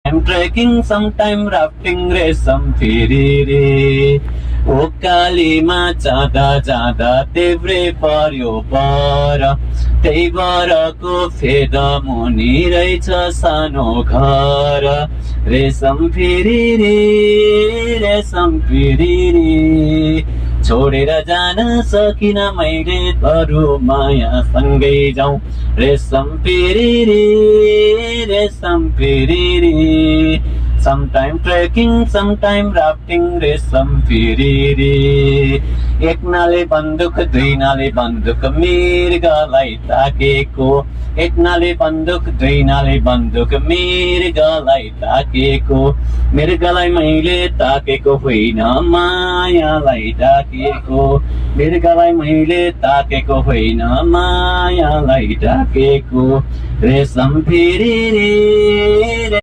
I'm trekking, sometime rafting, रेशम फेरि रे ओकालीमा जाँदा जाँदा देब्रे पर्यो पर त्यही बरको फेद मुनि रहेछ सानो घर रेशम फेरि रे रेशम फेरि रे छोडेर जान सकिन मैले अरू माया सँगै जाउँ रेशम फेरि रे रेशम फेरि रे Sometime trekking, sometime rafting, रेशम फेरि रे एक नाले बन्दुक दुई नाले बन्दुक मृगलाई ताकेको एक नाले बन्दुक दुई नाले बन्दुक मृगलाई ताकेको मृगलाई मैले ताकेको होइन मायालाई ढाकेको मृगलाई मैले ताकेको होइन मायालाई ढाकेको रेशम फेरि रे